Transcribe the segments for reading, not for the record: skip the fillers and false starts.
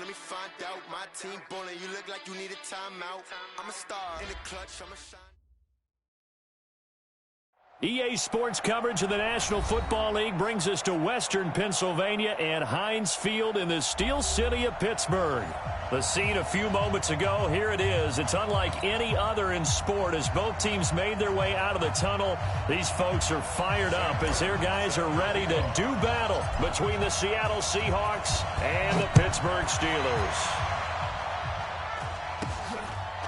Let me find out. My team bowling. You look like you need a timeout. I'm a star in the clutch. I'm a shine. EA Sports coverage of the National Football League brings us to Western Pennsylvania and Heinz Field in the Steel City of Pittsburgh. The scene a few moments ago, here it is. It's unlike any other in sport as both teams made their way out of the tunnel. These folks are fired up as their guys are ready to do battle between the Seattle Seahawks and the Pittsburgh Steelers.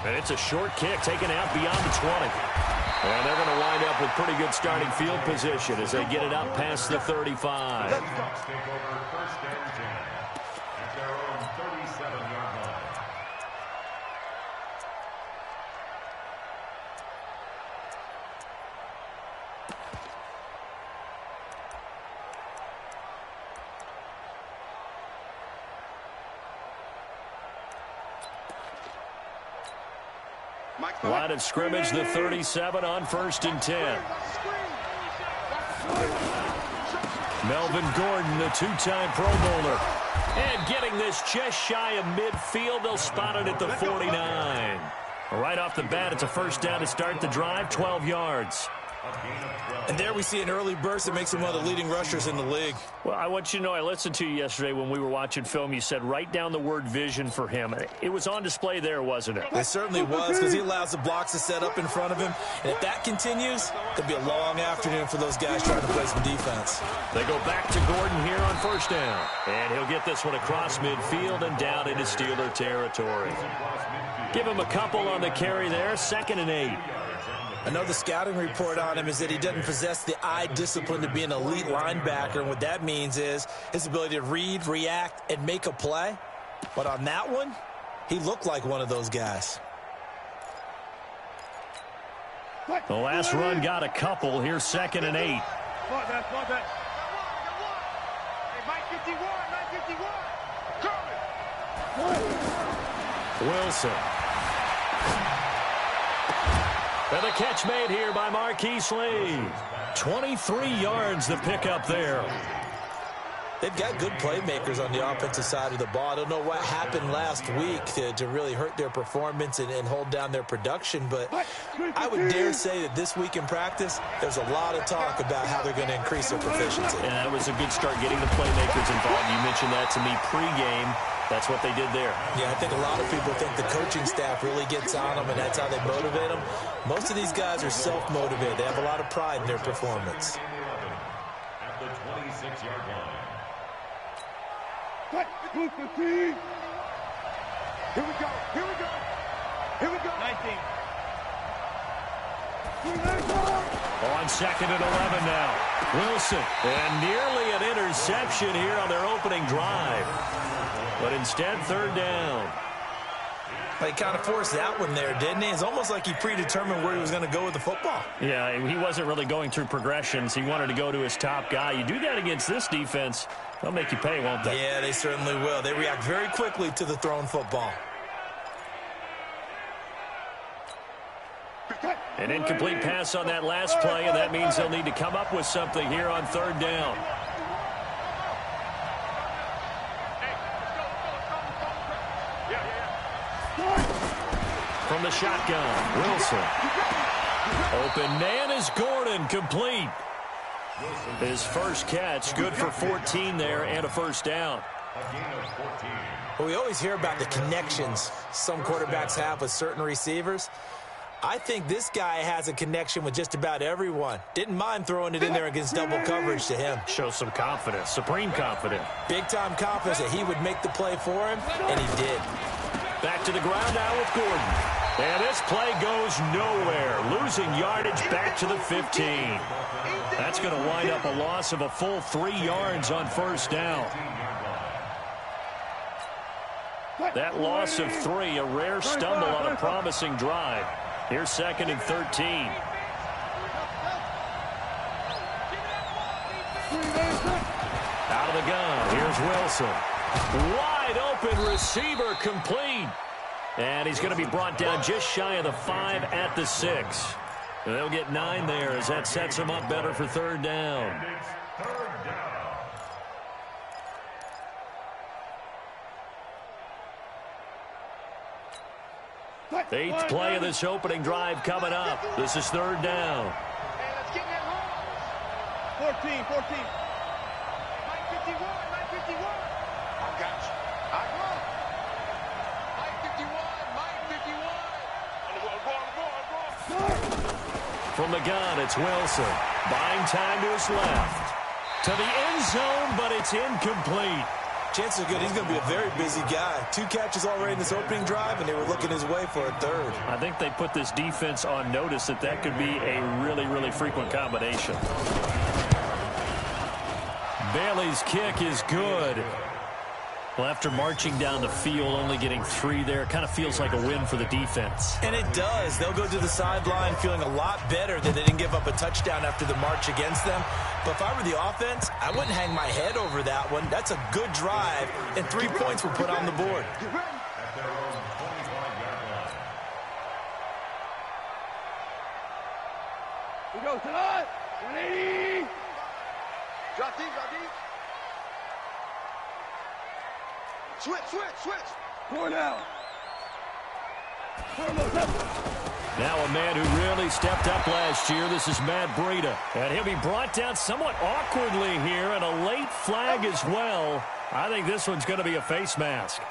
And it's a short kick taken out beyond the 20. And they're going to wind up with pretty good starting field position as they get it up past the 35. Let's take over first and 10 at their own 37-yard line. Line of scrimmage, the 37 on 1st and 10. Melvin Gordon, the two-time Pro Bowler. And getting this just shy of midfield, they'll spot it at the 49. Right off the bat, it's a first down to start the drive, 12 yards. And there we see an early burst that makes him one of the leading rushers in the league. Well, I want you to know, I listened to you yesterday when we were watching film. You said write down the word vision for him. It was on display there, wasn't it? It certainly was, because he allows the blocks to set up in front of him. And if that continues, it'll be a long afternoon for those guys trying to play some defense. They go back to Gordon here on first down. And he'll get this one across midfield and down into Steeler territory. Give him a couple on the carry there, 2nd and 8. Another scouting report on him is that he doesn't possess the eye discipline to be an elite linebacker. And what that means is his ability to read, react, and make a play. But on that one, he looked like one of those guys. The last run got a couple. Here's 2nd and 8. Wilson. And the catch made here by Marquise Lee. 23 yards the pickup there. They've got good playmakers on the offensive side of the ball. I don't know what happened last week to really hurt their performance and hold down their production, but I would dare say that this week in practice, there's a lot of talk about how they're going to increase their proficiency. And that was a good start getting the playmakers involved. You mentioned that to me pregame. That's what they did there. Yeah, I think a lot of people think the coaching staff really gets on them, and that's how they motivate them. Most of these guys are self-motivated. They have a lot of pride in their performance. At the 26-yard line. Here we go. Here we go. Here we go. 19. On 2nd and 11 now. Wilson. And nearly an interception here on their opening drive. But instead, 3rd down. He kind of forced that one there, didn't he? It's almost like he predetermined where he was going to go with the football. Yeah, he wasn't really going through progressions. He wanted to go to his top guy. You do that against this defense, they'll make you pay, won't they? Yeah, they certainly will. They react very quickly to the thrown football. An incomplete pass on that last play, and that means they'll need to come up with something here on 3rd down. From the shotgun, Wilson. Open man is Gordon, complete. His first catch, good for 14 there and a first down. Well, we always hear about the connections some quarterbacks have with certain receivers. I think this guy has a connection with just about everyone. Didn't mind throwing it in there against double coverage to him. Shows some confidence, supreme confidence. Big-time confidence that he would make the play for him, and he did. Back to the ground now with Gordon. And this play goes nowhere. Losing yardage back to the 15. That's going to wind up a loss of a full 3 yards on 1st down. That loss of 3, a rare stumble on a promising drive. Here's 2nd and 13. Out of the gun. Here's Wilson. Wide open receiver, complete. And he's going to be brought down just shy of the 5 at the 6. And they'll get 9 there as that sets him up better for 3rd down. Eighth play of this opening drive coming up. This is third down. Hey, let's get that home. 14. Mike 51. I got you. I got you. Mike 51. Go. From the gun, it's Wilson. Buying time to his left. To the end zone, but it's incomplete. Chances are good he's going to be a very busy guy. 2 catches already in this opening drive, and they were looking his way for a third. I think they put this defense on notice that could be a really, really frequent combination. Bailey's kick is good. Well, after marching down the field, only getting 3 there, kind of feels like a win for the defense. And it does. They'll go to the sideline feeling a lot better that they didn't give up a touchdown after the march against them. But if I were the offense, I wouldn't hang my head over that one. That's a good drive, and 3 points were put on the board. At their own 25-yard line. We go, Salah. 180. Drop deep. Switch. 4 down. Now a man who really stepped up last year. This is Matt Breida. And he'll be brought down somewhat awkwardly here, and a late flag as well. I think this one's going to be a face mask.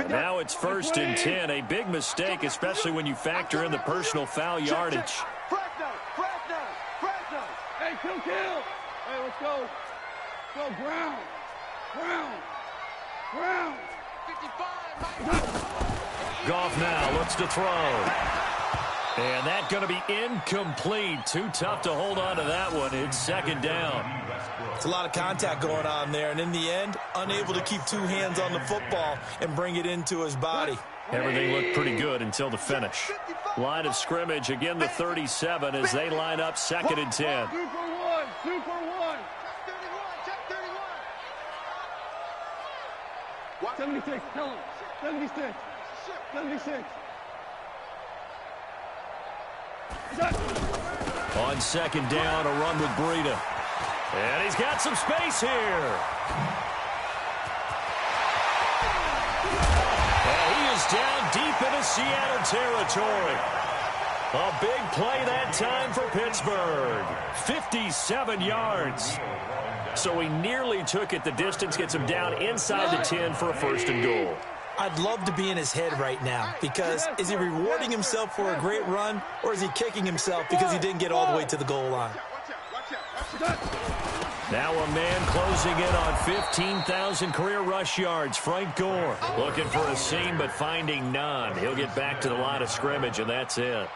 Now it's 1st and 10. A big mistake, especially when you factor in the personal foul yardage. Fresno. Hey, kill. Hey, let's go. Go, Brown. 55. Goff now looks to throw. And that's going to be incomplete. Too tough to hold on to that one. It's 2nd down. It's a lot of contact going on there, and in the end, unable to keep 2 hands on the football and bring it into his body. Everything looked pretty good until the finish. Line of scrimmage, again the 37 as they line up 2nd and 10. 2 for 1. Check 31. 76, tell him. 76. On 2nd down, a run with Breida. And he's got some space here. And he is down deep into Seattle territory. A big play that time for Pittsburgh. 57 yards. So he nearly took it the distance, gets him down inside the 10 for a 1st and goal. I'd love to be in his head right now, because is he rewarding himself for a great run, or is he kicking himself because he didn't get all the way to the goal line? Now a man closing in on 15,000 career rush yards. Frank Gore looking for a seam but finding none. He'll get back to the line of scrimmage, and that's it.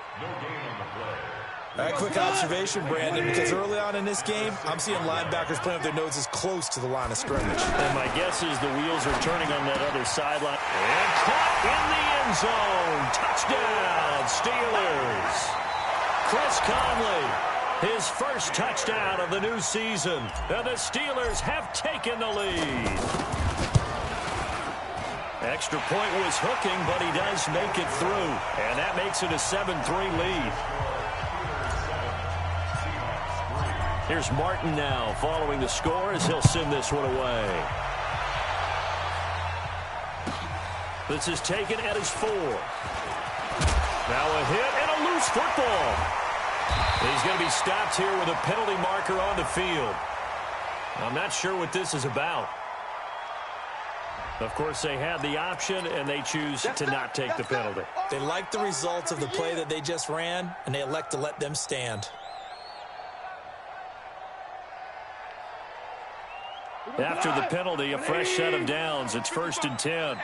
All right, quick observation, Brandon, because early on in this game, I'm seeing linebackers playing with their noses close to the line of scrimmage. And my guess is the wheels are turning on that other sideline. And caught in the end zone. Touchdown, Steelers. Chris Conley, his first touchdown of the new season. And the Steelers have taken the lead. Extra point was hooking, but he does make it through. And that makes it a 7-3 lead. Here's Martin now following the score as he'll send this one away. This is taken at his 4. Now a hit and a loose football. He's going to be stopped here with a penalty marker on the field. I'm not sure what this is about. Of course, they had the option, and they choose to not take the penalty. They like the results of the play that they just ran, and they elect to let them stand. After the penalty, a fresh set of downs. It's 1st and 10.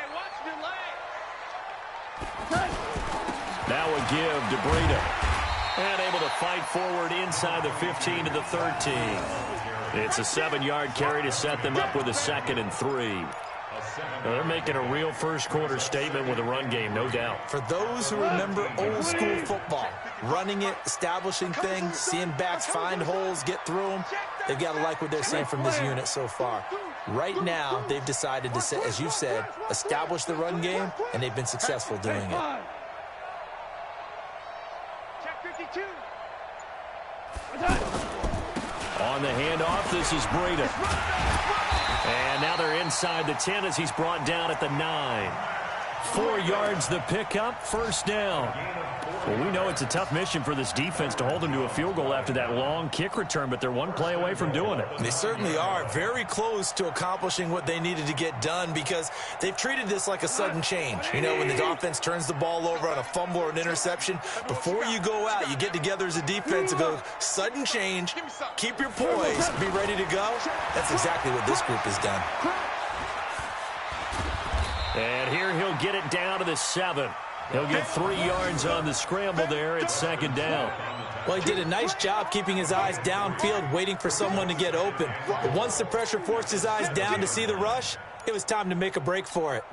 Now a give to Breida. And able to fight forward inside the 15 to the 13. It's a 7-yard carry to set them up with a 2nd and 3. Now they're making a real first-quarter statement with a run game, no doubt. For those who remember old-school football, running it, establishing things, seeing backs find holes, get through them, they've got to like what they're seeing from this unit so far. Right now, they've decided to, as you said, establish the run game, and they've been successful doing it. On the handoff, this is Breida. And now they're inside the 10 as he's brought down at the 9. 4 yards the pickup, first down. Well, we know it's a tough mission for this defense to hold them to a field goal after that long kick return, but they're one play away from doing it. They certainly are very close to accomplishing what they needed to get done because they've treated this like a sudden change. You know, when the offense turns the ball over on a fumble or an interception, before you go out, you get together as a defense and go, sudden change, keep your poise, be ready to go. That's exactly what this group has done. And here he'll get it down to the 7. He'll get 3 yards on the scramble there at second down. Well, he did a nice job keeping his eyes downfield, waiting for someone to get open. But once the pressure forced his eyes down to see the rush, it was time to make a break for it.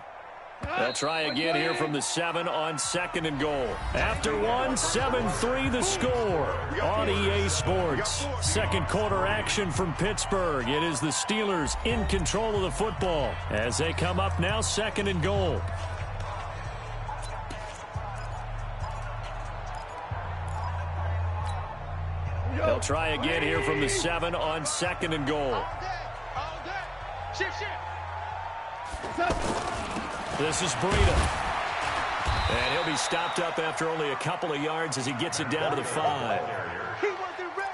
They'll try again here from the 7 on second and goal. After one, 7-3 the score on EA Sports. Second quarter action from Pittsburgh. It is the Steelers in control of the football as they come up now second and goal. They'll try again here from the 7 on second and goal. This is Breida. And he'll be stopped up after only a couple of yards as he gets it down to the 5.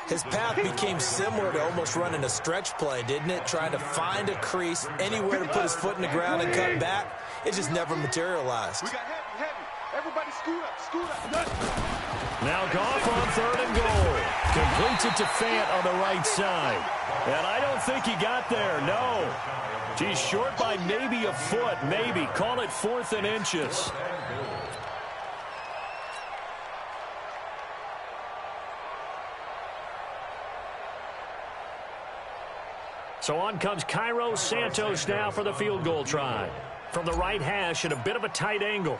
His path became similar to almost running a stretch play, didn't it? Trying to find a crease, anywhere to put his foot in the ground and cut back. It just never materialized. We got heavy. Everybody scoot up. Now Goff on third and goal. Completes it to Fant on the right side. And I don't think he got there, no. He's short by maybe a foot, maybe. Call it 4th and inches. So on comes Cairo Santos now for the field goal try. From the right hash at a bit of a tight angle.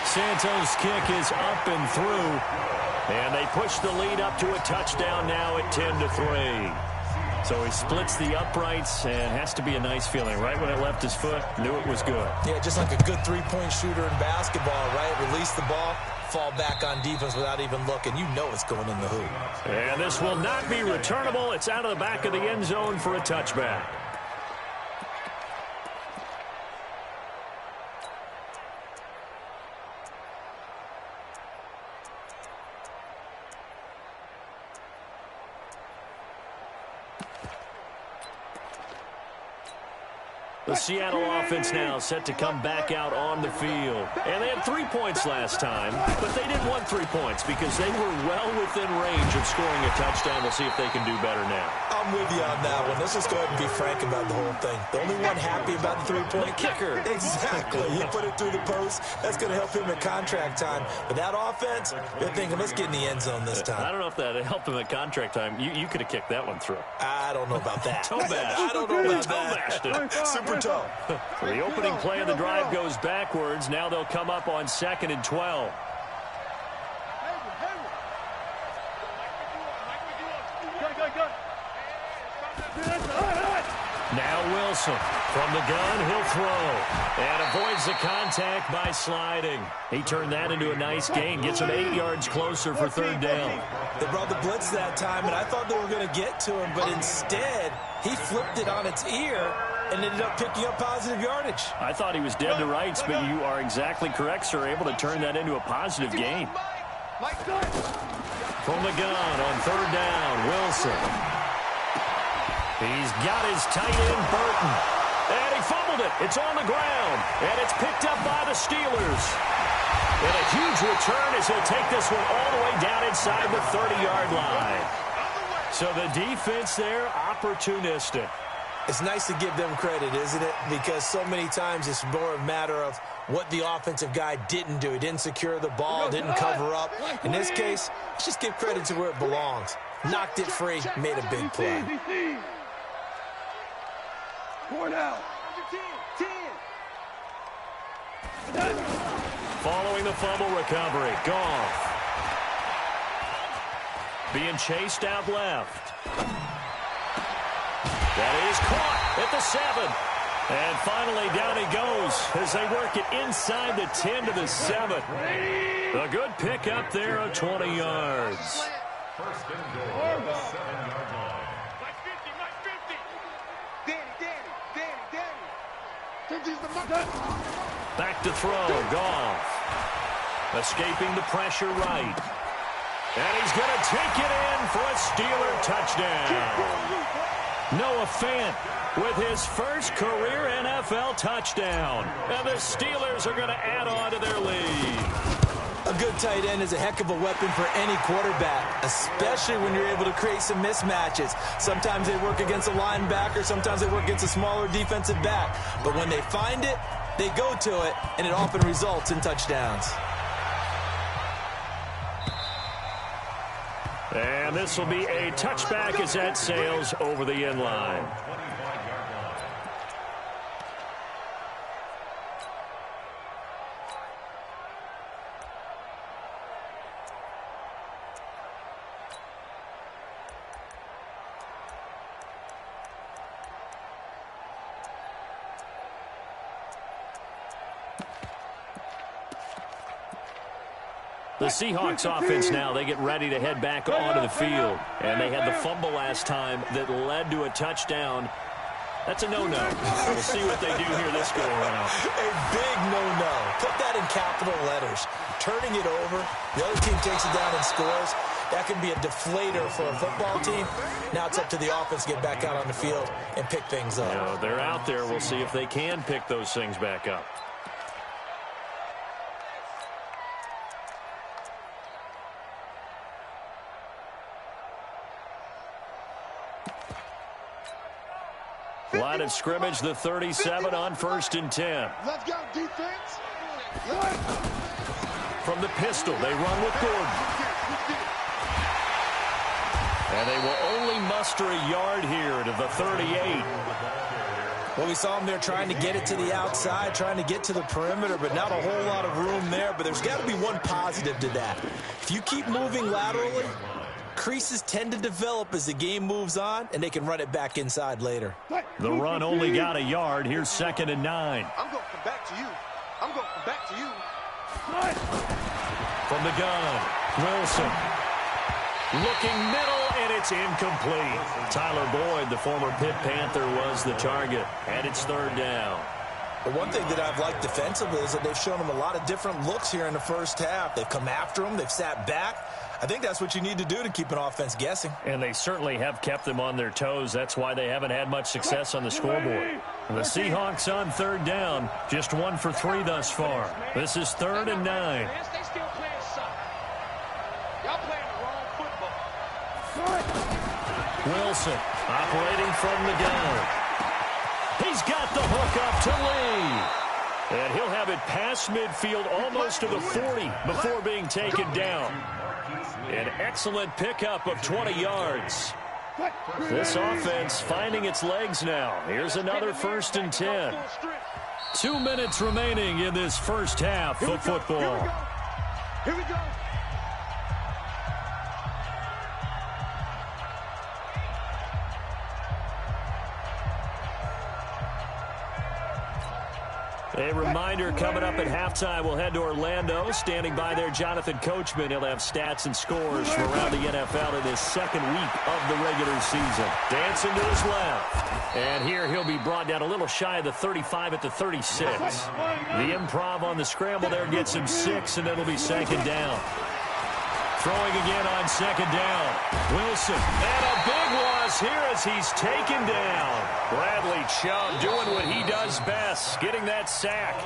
Santos' kick is up and through. And they push the lead up to a touchdown now at 10-3. So he splits the uprights, and has to be a nice feeling. Right when it left his foot, knew it was good. Yeah, just like a good three-point shooter in basketball, right? Release the ball, fall back on defense without even looking. You know it's going in the hoop. And this will not be returnable. It's out of the back of the end zone for a touchback. The Seattle offense now set to come back out on the field. And they had 3 points last time, but they didn't want 3 points because they were well within range of scoring a touchdown. We'll see if they can do better now. I'm with you on that one. Let's just go ahead and be frank about the whole thing. The only one happy about the three-point kicker. Exactly. He put it through the post. That's going to help him at contract time. But that offense, they're thinking, let's get in the end zone this time. I don't know if that helped him at contract time. You could have kicked that one through. I don't know about that. Toe bash. I don't know about that. Super toe. The opening play of the drive goes backwards. Now they'll come up on 2nd and 12. Now Wilson from the gun, he'll throw and avoids the contact by sliding. He turned that into a nice gain, gets him 8 yards closer for third down. They brought the blitz that time, and I thought they were going to get to him, but instead he flipped it on its ear and ended up picking up positive yardage. I thought he was dead to rights, but you are exactly correct, sir. Able to turn that into a positive gain. From the gun on third down, Wilson. He's got his tight end, Burton. And he fumbled it. It's on the ground. And it's picked up by the Steelers. And a huge return as he'll take this one all the way down inside the 30-yard line. So the defense there, opportunistic. It's nice to give them credit, isn't it? Because so many times it's more a matter of what the offensive guy didn't do. He didn't secure the ball, didn't cover up. In this case, let's just give credit to where it belongs. Knocked it free, made a big play. Following the fumble recovery, Goff. Being chased out left. That is caught at the 7. And finally down he goes as they work it inside the 10 to the 7. A good pick up there of 20 yards. First and goal at the 7-yard line. My 50, my 50. Danny. Back to throw. Goff. Escaping the pressure right. And he's going to take it in for a Steeler touchdown. Noah Fant with his first career NFL touchdown. And the Steelers are going to add on to their lead. A good tight end is a heck of a weapon for any quarterback, especially when you're able to create some mismatches. Sometimes they work against a linebacker, sometimes they work against a smaller defensive back. But when they find it, they go to it, and it often results in touchdowns. And this will be a touchback as that sails over the end line. The Seahawks offense now, they get ready to head back onto the field. And they had the fumble last time that led to a touchdown. That's a no-no. We'll see what they do here this go around. A big no-no. Put that in capital letters. Turning it over, the other team takes it down and scores. That can be a deflator for a football team. Now it's up to the offense to get back out on the field and pick things up. You know, they're out there. We'll see if they can pick those things back up. Line of scrimmage, the 37 on 1st and 10. Let's go, defense. From the pistol, they run with Gordon. And they will only muster a yard here to the 38. Well, we saw them there trying to get it to the outside, trying to get to the perimeter, but not a whole lot of room there. But there's got to be one positive to that. If you keep moving laterally, creases tend to develop as the game moves on, and they can run it back inside later. The run only got a yard. Here's 2nd and 9. I'm going to come back to you. I'm going to come back to you. From the gun, Wilson. Looking middle, and it's incomplete. Tyler Boyd, the former Pitt Panther, was the target, and it's 3rd down. The one thing that I've liked defensively is that they've shown them a lot of different looks here in the first half. They've come after them. They've sat back. I think that's what you need to do to keep an offense guessing. And they certainly have kept them on their toes. That's why they haven't had much success on the scoreboard. The Seahawks on 3rd down, just 1 for 3 thus far. This is 3rd and 9. They still playing soccer. Y'all playing the wrong football. Wilson operating from the gun. He's got the hook up to Lee. And he'll have it past midfield almost to the 40 before being taken down. An excellent pickup of 20 yards. This offense finding its legs now. Here's another 1st and 10. 2 minutes remaining in this first half of football. Here we go. A reminder coming up at halftime, we'll head to Orlando. Standing by there, Jonathan Coachman. He'll have stats and scores from around the NFL in his 2nd week of the regular season. Dancing to his left. And here he'll be brought down a little shy of the 35 at the 36. The improv on the scramble there gets him 6, and it'll be 2nd down. Throwing again on 2nd down. Wilson. And a big loss here as he's taken down. Bradley Chubb doing what he does best, getting that sack.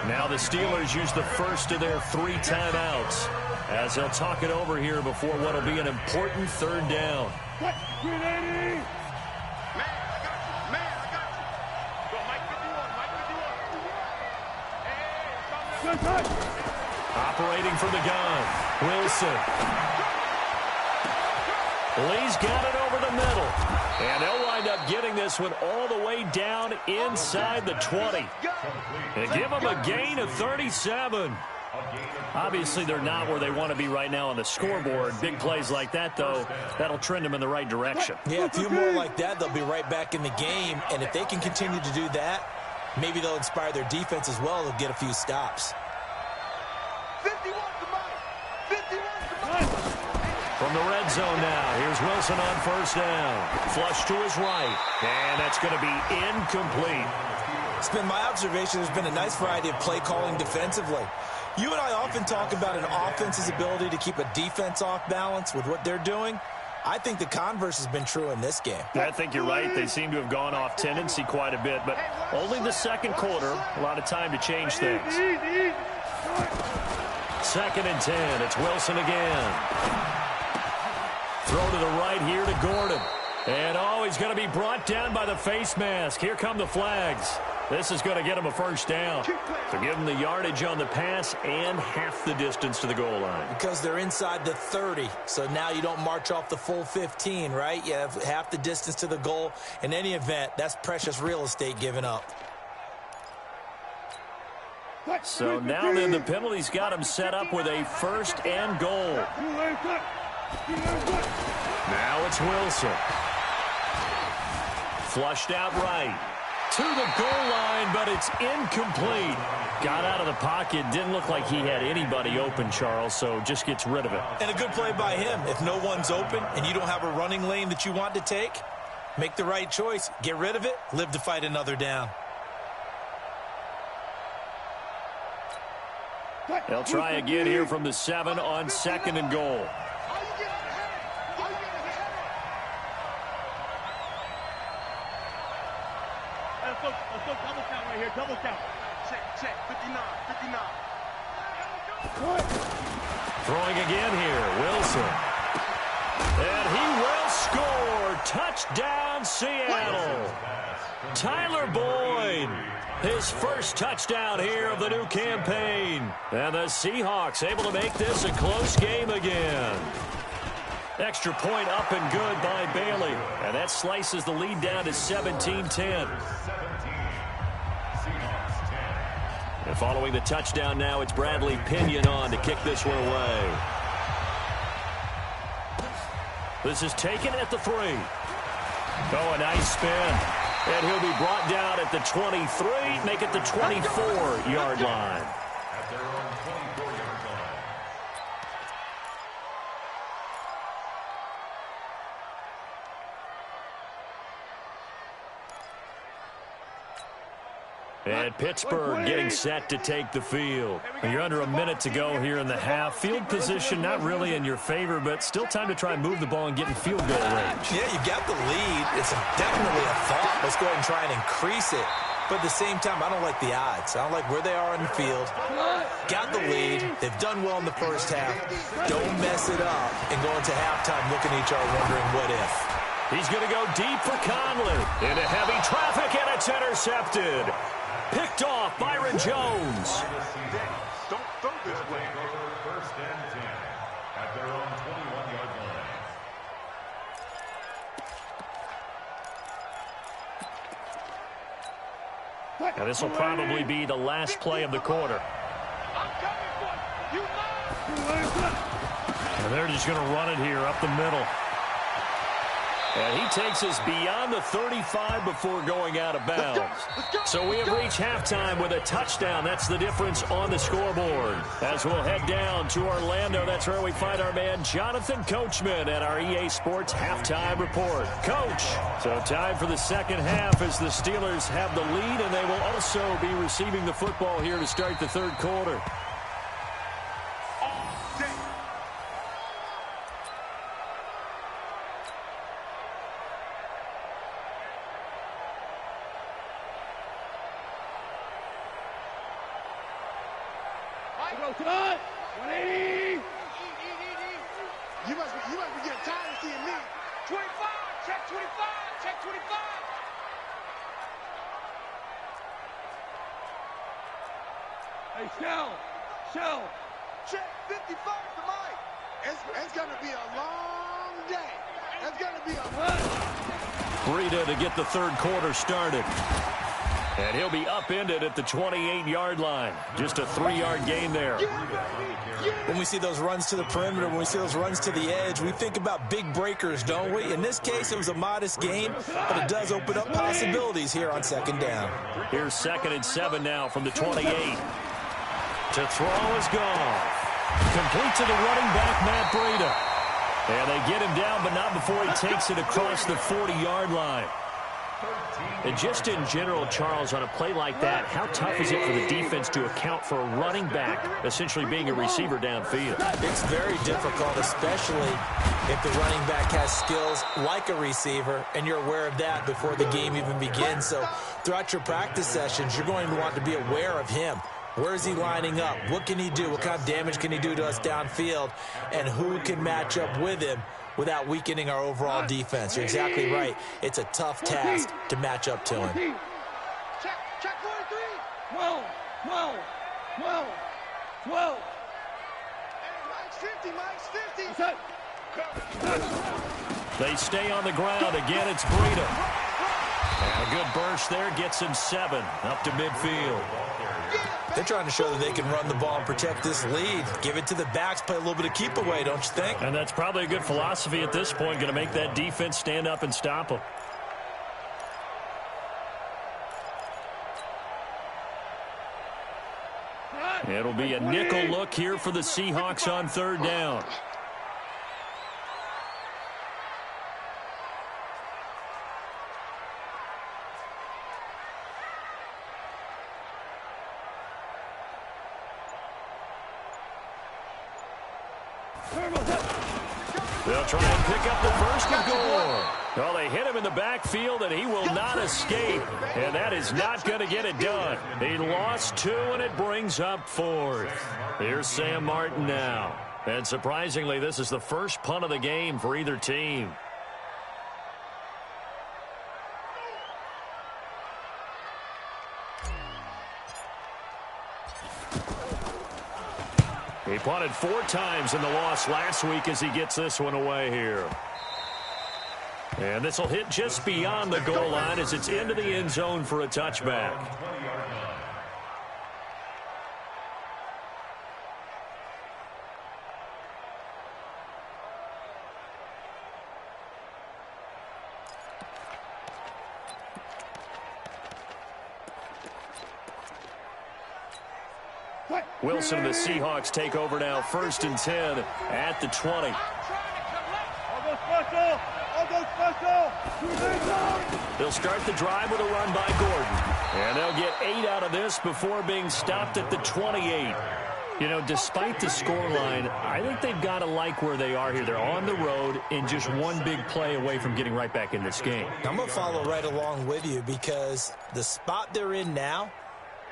Now the Steelers use the first of their 3 timeouts as they'll talk it over here before what will be an important 3rd down. Man, I got you. Go, Mike 51, Mike 51. Hey, Operating from the gun. Wilson. Lee's got it over the middle. And they'll wind up getting this one all the way down inside the 20. And give them a gain of 37. Obviously, they're not where they want to be right now on the scoreboard. Big plays like that, though, that'll trend them in the right direction. Yeah, a few more like that, they'll be right back in the game. And if they can continue to do that, maybe they'll inspire their defense as well. They'll get a few stops. 51 to Mike. 51 to Mike. From From the red zone now, here's Wilson on first down. Flush to his right, and that's going to be incomplete. It's been my observation there's been a nice variety of play calling defensively. You and I often talk about an offense's ability to keep a defense off balance with what they're doing. I think the converse has been true in this game. I think you're right. They seem to have gone off tendency quite a bit, but only the second quarter. A lot of time to change things. 2nd and 10. It's Wilson again. Throw to the right here to Gordon. And, he's going to be brought down by the face mask. Here come the flags. This is going to get him a first down. So give him the yardage on the pass and half the distance to the goal line. Because they're inside the 30, so now you don't march off the full 15, right? You have half the distance to the goal. In any event, that's precious real estate given up. So now then the penalty's got him set up with a 1st and goal. Now it's Wilson. Flushed out right. To the goal line, but it's incomplete. Got out of the pocket. Didn't look like he had anybody open, Charles, so just gets rid of it. And a good play by him. If no one's open and you don't have a running lane that you want to take, make the right choice. Get rid of it. Live to fight another down. They'll try again here from the 7 on 2nd and goal. Let's go double count right here. Double count. Check. 59. Throwing again here, Wilson. And he will score. Touchdown, Seattle. Tyler Boyd. His first touchdown here of the new campaign. And the Seahawks able to make this a close game again. Extra point up and good by Bailey. And that slices the lead down to 17-10. And following the touchdown now, it's Bradley Pinion on to kick this one away. This is taken at the 3. Oh, a nice spin. And he'll be brought down at the 23, make it the 24-yard line. At their own 24-yard line. And Pittsburgh getting set to take the field. You're under a minute to go here in the half. Field position not really in your favor, but still time to try and move the ball and get in field goal range. Yeah, you got the lead. It's definitely a thought. Let's go ahead and try and increase it. But at the same time, I don't like the odds. I don't like where they are on the field. Got the lead. They've done well in the first half. Don't mess it up and go into halftime looking at each other wondering what if. He's going to go deep for Conley. Into heavy traffic, and it's intercepted. Picked off Byron Jones. Don't throw this way. First and 10 at their own 21-yard line. Now this will probably be the last play of the quarter. And they're just going to run it here up the middle. And he takes us beyond the 35 before going out of bounds. So we have reached halftime with a touchdown. That's the difference on the scoreboard. As we'll head down to Orlando, that's where we find our man Jonathan Coachman at our EA Sports Halftime Report. Coach, so time for the second half as the Steelers have the lead, and they will also be receiving the football here to start the third quarter. You must be getting tired of seeing me. 25, check 25, check 25. Hey, Shell. Check 55 to Mike. It's going to be a long day. It's going to be a Breida to get the third quarter started. And he'll be upended at the 28-yard line. Just a 3-yard gain there. When we see those runs to the perimeter, when we see those runs to the edge, we think about big breakers, don't we? In this case, it was a modest gain, but it does open up possibilities here on second down. Here's 2nd and 7 now from the 28. To throw is gone. Complete to the running back, Matt Breida. And they get him down, but not before he takes it across the 40-yard line. And just in general, Charles, on a play like that, how tough is it for the defense to account for a running back essentially being a receiver downfield? It's very difficult, especially if the running back has skills like a receiver, and you're aware of that before the game even begins. So throughout your practice sessions, you're going to want to be aware of him. Where is he lining up? What can he do? What kind of damage can he do to us downfield? And who can match up with him without weakening our overall defense? You're exactly right. It's a tough task to match up to him. Check 43. 12. 12. Hey, Mike's 50. They stay on the ground. Again, it's Breida. And a good burst there gets him 7 up to midfield. They're trying to show that they can run the ball and protect this lead. Give it to the backs, play a little bit of keep away, don't you think? And that's probably a good philosophy at this point, going to make that defense stand up and stop them. It'll be a nickel look here for the Seahawks on 3rd down. They'll try and pick up the first and goal. Well, they hit him in the backfield, and he will not escape. And that is not going to get it done. He lost 2, and it brings up 4th. Here's Sam Martin now. And surprisingly, this is the first punt of the game for either team. He punted 4 times in the loss last week as he gets this one away here. And this will hit just beyond the goal line as it's into the end zone for a touchback. Wilson and the Seahawks take over now, 1st and 10 at the 20. They'll start the drive with a run by Gordon. And they'll get 8 out of this before being stopped at the 28. You know, despite the scoreline, I think they've got to like where they are here. They're on the road and just one big play away from getting right back in this game. I'm going to follow right along with you because the spot they're in now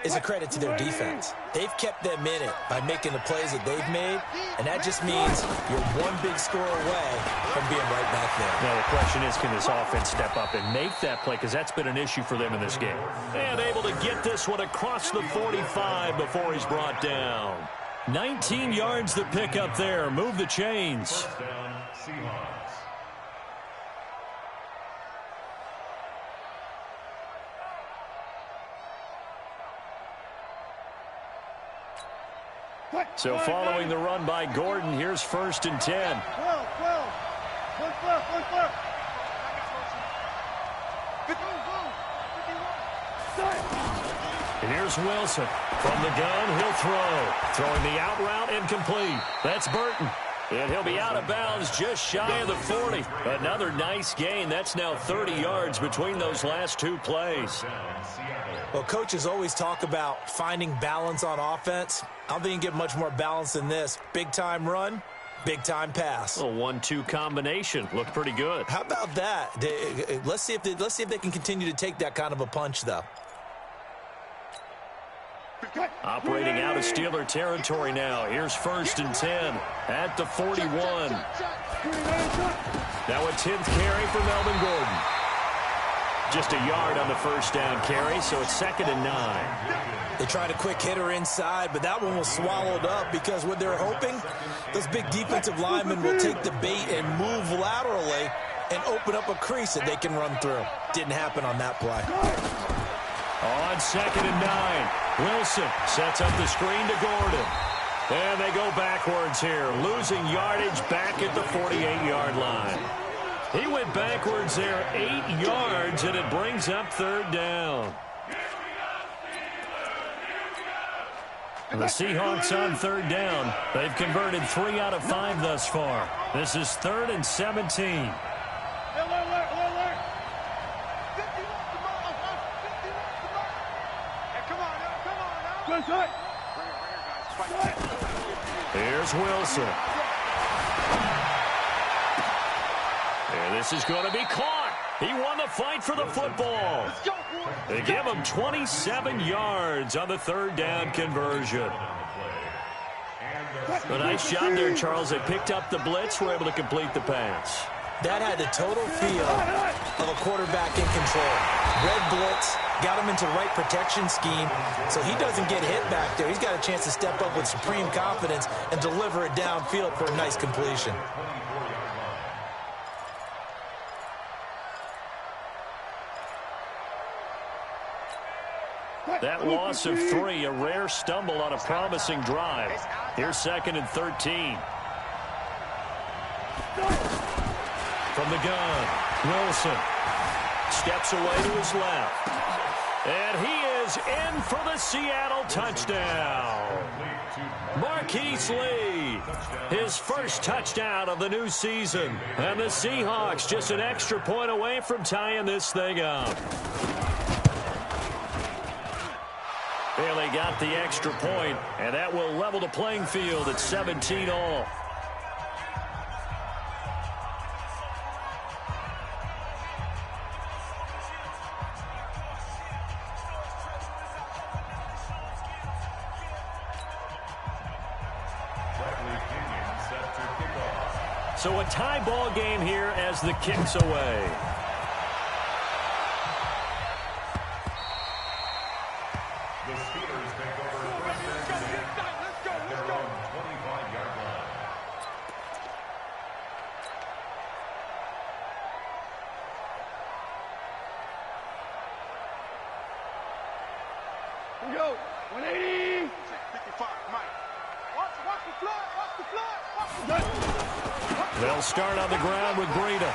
is a credit to their defense. They've kept them in it by making the plays that they've made, and that just means you're one big score away from being right back there. Now the question is, can this offense step up and make that play? Because that's been an issue for them in this game. And able to get this one across the 45 before he's brought down. 19 yards the pick up there. Move the chains. So following the run by Gordon, here's 1st and 10. And here's Wilson. From the gun, he'll throw. Throwing the out route incomplete. That's Burton. And he'll be out of bounds just shy of the 40. Another nice gain. That's now 30 yards between those last 2 plays. Well, coaches always talk about finding balance on offense. I don't think you can get much more balance than this. Big-time run, big-time pass. A 1-2 combination. Looked pretty good. How about that? Let's see if they can continue to take that kind of a punch, though. Operating out of Steeler territory now. Here's 1st and 10 at the 41. Now a 10th carry for Melvin Gordon. Just a yard on the 1st down carry, so it's 2nd and 9. They tried a quick hitter inside, but that one was swallowed up because what they're hoping, those big defensive linemen will take the bait and move laterally and open up a crease that they can run through. Didn't happen on that play. On 2nd and 9, Wilson sets up the screen to Gordon. And they go backwards here, losing yardage back at the 48-yard line. He went backwards there 8 yards, and it brings up 3rd down. The Seahawks on third down. They've converted 3 out of 5 thus far. This is 3rd and 17. Here's Wilson. And this is going to be caught. He won the fight for the football. They give him 27 yards on the 3rd down conversion. A nice job there, Charles. They picked up the blitz, were able to complete the pass. That had the total feel of a quarterback in control. Red blitz, got him into the right protection scheme, so he doesn't get hit back there. He's got a chance to step up with supreme confidence and deliver it downfield for a nice completion. That loss of 3, a rare stumble on a promising drive. Here's 2nd and 13. From the gun, Wilson steps away to his left. And he is in for the Seattle touchdown. Marquise Lee, his first touchdown of the new season. And the Seahawks just an extra point away from tying this thing up. Well, they got the extra point, and that will level the playing field at 17 all. So a tie ball game here as the kick's away. The Steelers take over first and 10 at their own 25-yard line. Here we go. 180. 55, Mike. Watch the flood. Watch the flood. They'll start on the ground with Breida.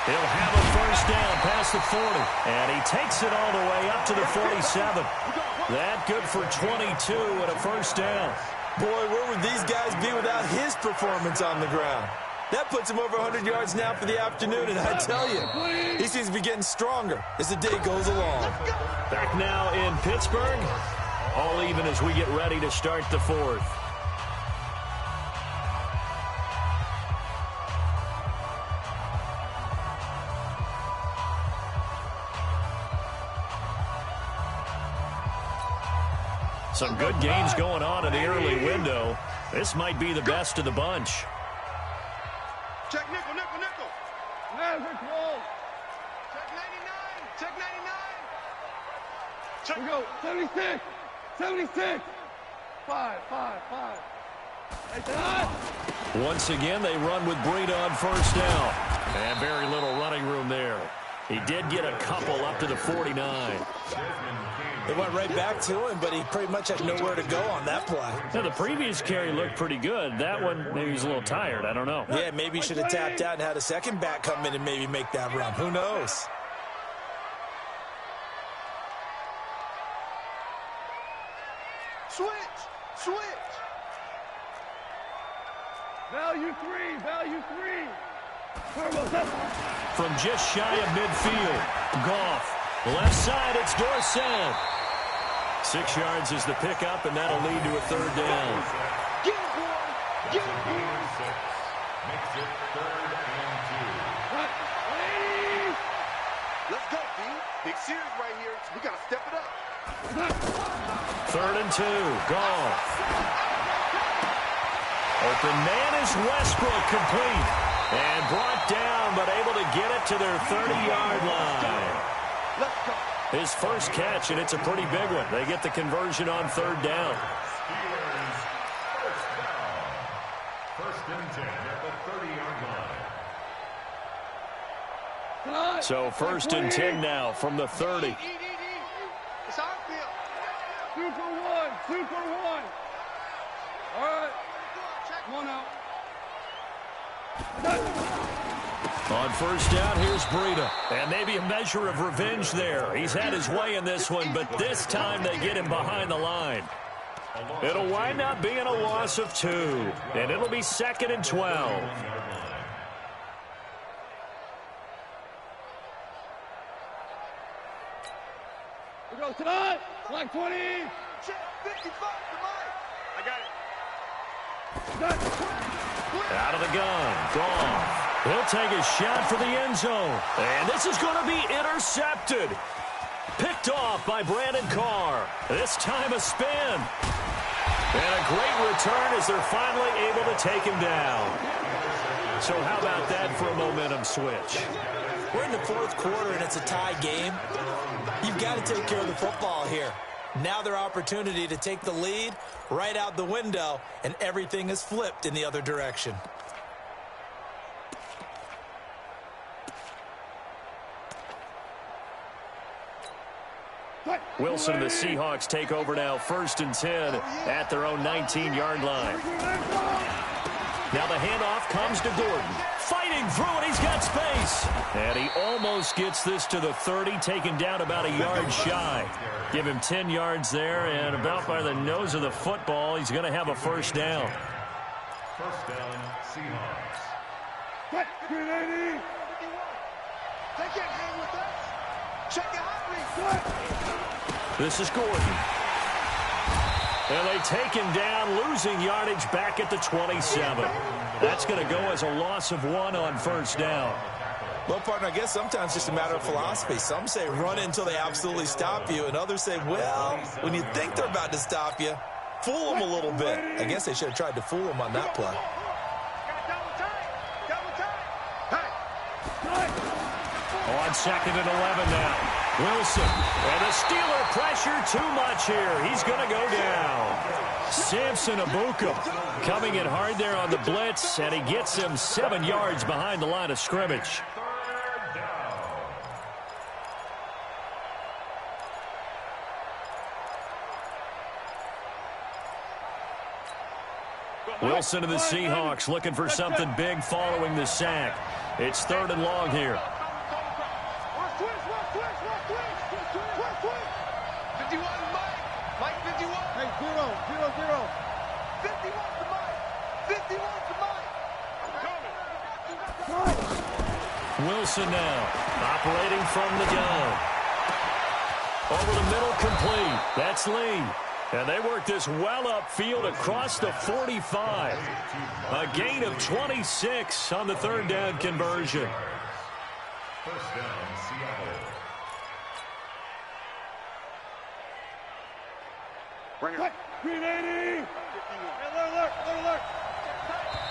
He'll have a first down past the 40. And he takes it all the way up to the 47. That good for 22 and a first down. Boy, where would these guys be without his performance on the ground? That puts him over 100 yards now for the afternoon, and I tell you, he seems to be getting stronger as the day goes along. Back now in Pittsburgh. All even as we get ready to start the 4th. Some good games going on in the early window. This might be the best of the bunch. Check nickel. Never close. Check 99. Check 99. Check. We go. 76. 5. Once again, they run with Breida on first down. And very little running room there. He did get a couple up to the 49. They went right back to him, but he pretty much had nowhere to go on that play. Now, the previous carry looked pretty good. That one, maybe he's a little tired. I don't know. Yeah, maybe he should have tapped out and had a second back come in and maybe make that run. Who knows? Switch. Value three. From just shy of midfield, Goff. Left side, it's Dorsett. 6 yards is the pickup, and that'll lead to a third down. Get it, boy. Makes it 3rd and 2. Let's go, D. Big series right here. We got to step it up. 3rd and 2, Goff. Open man is Westbrook, complete. And brought down, but able to get it to their 30-yard line. Let's go. His first catch, and it's a pretty big one. They get the conversion on 3rd down. Steelers first down. 1st and 10 at the 30-yard line. So 1st and 10 now from the 30. It's our field. 2 for 1. All right. Check 1 out. On first down, here's Breida. And maybe a measure of revenge there. He's had his way in this one, but this time they get him behind the line. It'll wind up being a loss of 2, and it'll be 2nd and 12. We go tonight. Flag 20. 55 to Mike. I got it. Out of the gun. Gone. He'll take a shot for the end zone. And this is going to be intercepted. Picked off by Brandon Carr. This time a spin. And a great return as they're finally able to take him down. So how about that for a momentum switch? We're in the 4th quarter, and it's a tie game. You've got to take care of the football here. Now their opportunity to take the lead right out the window, and everything is flipped in the other direction. Wilson and the Seahawks take over now, 1st and 10 at their own 19-yard line. Now the handoff comes to Gordon. Fighting through it, he's got space. And he almost gets this to the 30, taken down about a yard shy. Give him 10 yards there, and about by the nose of the football, he's going to have a 1st down. 1st down, Seahawks. 380. They can't hang with us. Check it out. This is Gordon. And they take him down, losing yardage back at the 27. That's going to go as a loss of 1 on 1st down. Well, partner, I guess sometimes it's just a matter of philosophy. Some say run until they absolutely stop you, and others say, well, when you think they're about to stop you, fool them a little bit. I guess they should have tried to fool them on that play. On 2nd and 11 now. Wilson, and the Steeler pressure too much here. He's going to go down. Samson Abuka coming in hard there on the blitz, and he gets him 7 yards behind the line of scrimmage. Wilson and the Seahawks looking for something big following the sack. It's 3rd and long here. 51 Mike. Mike 51. Hey, 0, 0, 0. 51 to Mike. 51 to Mike. I'm coming. Wilson now operating from the gun. Over the middle, complete. That's Lee. And they work this well upfield across the 45. A gain of 26 on the 3rd down conversion. 1st down, Seattle. Bring it. 380. Alert.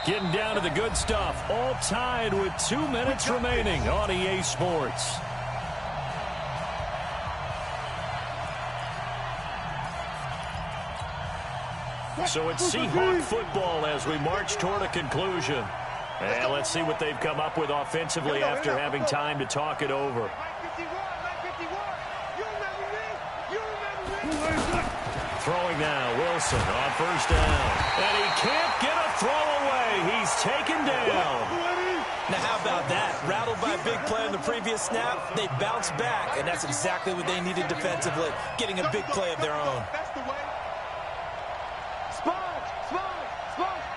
Getting down to the good stuff. All tied with 2 minutes remaining on EA Sports. So it's Seahawk football as we march toward a conclusion. And let's see what they've come up with offensively after having time to talk it over. Throwing now, Wilson on 1st down. And he can't get a throw away. He's taken down. Now, how about that? Rattled by a big play on the previous snap, they bounce back, and that's exactly what they needed defensively, getting a big play of their own.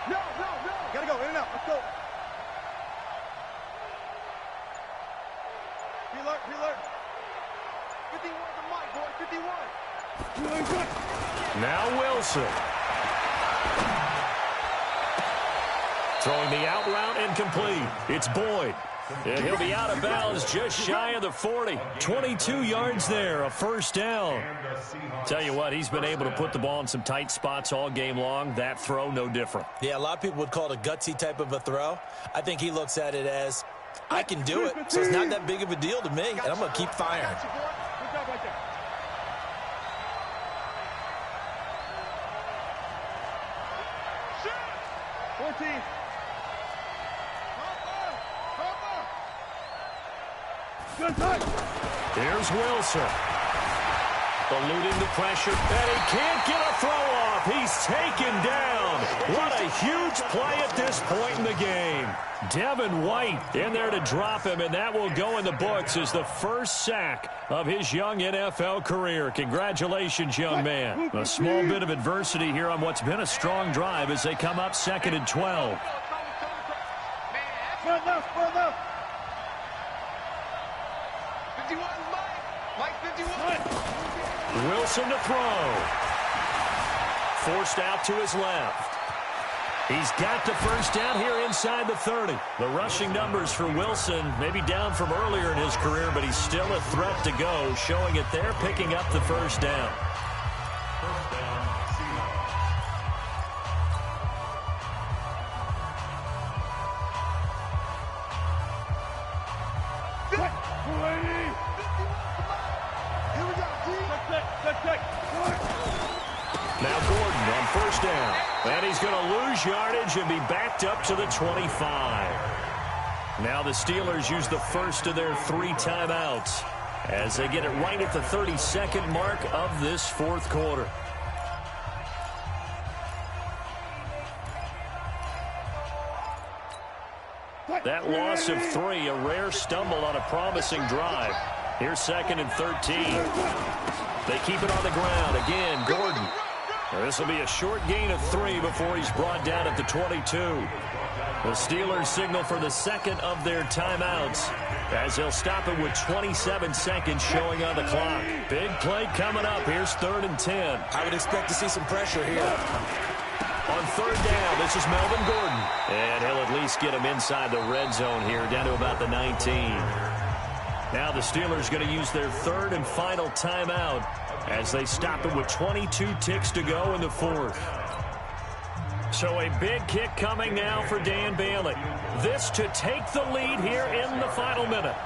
No. Gotta go, in and out. Let's go. Be alert. 51 to Mike, boy. 51. Now Wilson. Throwing the out route incomplete. It's Boyd. And he'll be out of bounds just shy of the 40. 22 yards there, a 1st down. Tell you what, he's been able to put the ball in some tight spots all game long. That throw, no different. Yeah, a lot of people would call it a gutsy type of a throw. I think he looks at it as, I can do it, so it's not that big of a deal to me, and I'm going to keep firing. Good job right there. 14. Here's Wilson. Eluding the pressure, and he can't get a throw off. He's taken down. What a huge play at this point in the game. Devin White in there to drop him, and that will go in the books as the first sack of his young NFL career. Congratulations, young man. A small bit of adversity here on what's been a strong drive as they come up 2nd and 12. Further. 51, Mike 51. Wilson to throw. Forced out to his left. He's got the first down here inside the 30. The rushing numbers for Wilson maybe down from earlier in his career, but he's still a threat to go, showing it there, picking up the first down. Now Gordon on first down. And he's going to lose yardage and be backed up to the 25. Now the Steelers use the first of their 3 timeouts as they get it right at the 32nd mark of this fourth quarter. That loss of 3, a rare stumble on a promising drive. Here's 2nd and 13. They keep it on the ground. Again, Gordon. This will be a short gain of 3 before he's brought down at the 22. The Steelers signal for the second of their timeouts as they'll stop it with 27 seconds showing on the clock. Big play coming up. Here's 3rd and 10. I would expect to see some pressure here. On 3rd down, this is Melvin Gordon. And he'll at least get him inside the red zone here, down to about the 19. Now the Steelers going to use their 3rd and final timeout as they stop it with 22 ticks to go in the 4th. So a big kick coming now for Dan Bailey. This to take the lead here in the final minute.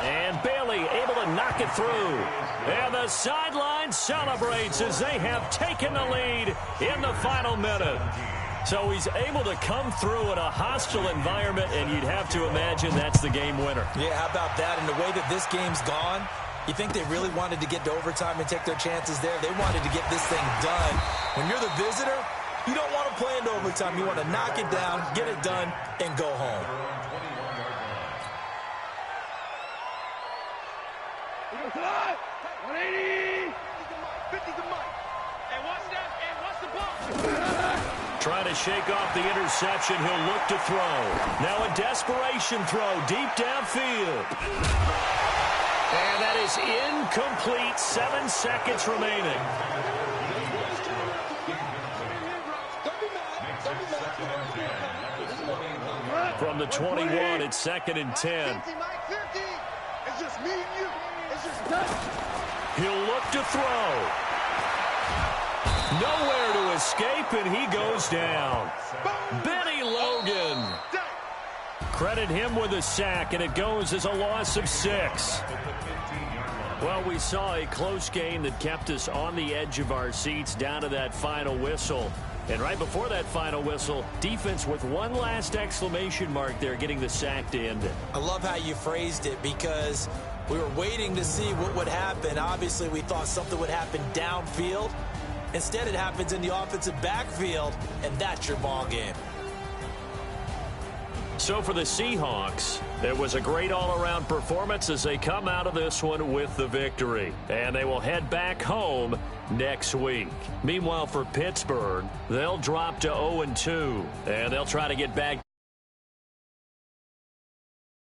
And Bailey able to knock it through. And the sideline celebrates as they have taken the lead in the final minute. So he's able to come through in a hostile environment, and you'd have to imagine that's the game winner. Yeah, how about that? And the way that this game's gone, you think they really wanted to get to overtime and take their chances there? They wanted to get this thing done. When you're the visitor, you don't want to play into overtime. You want to knock it down, get it done, and go home. Slide! 180! 50 to Mike. And what's that? And what's the ball? Trying to shake off the interception. He'll look to throw. Now a desperation throw deep downfield. And that is incomplete. 7 seconds remaining. From the 21, it's 2nd and 10. 50, Mike, 50. It's just me and you. It's just done. He'll look to throw. Nowhere to escape, and he goes down. Benny Logan. Credit him with a sack, and it goes as a loss of 6. Well, we saw a close game that kept us on the edge of our seats down to that final whistle. And right before that final whistle, defense with one last exclamation mark there, getting the sack to end it. I love how you phrased it, because we were waiting to see what would happen. Obviously, we thought something would happen downfield. Instead, it happens in the offensive backfield, and that's your ball game. So for the Seahawks, it was a great all-around performance as they come out of this one with the victory. And they will head back home next week. Meanwhile, for Pittsburgh, they'll drop to 0-2, and they'll try to get back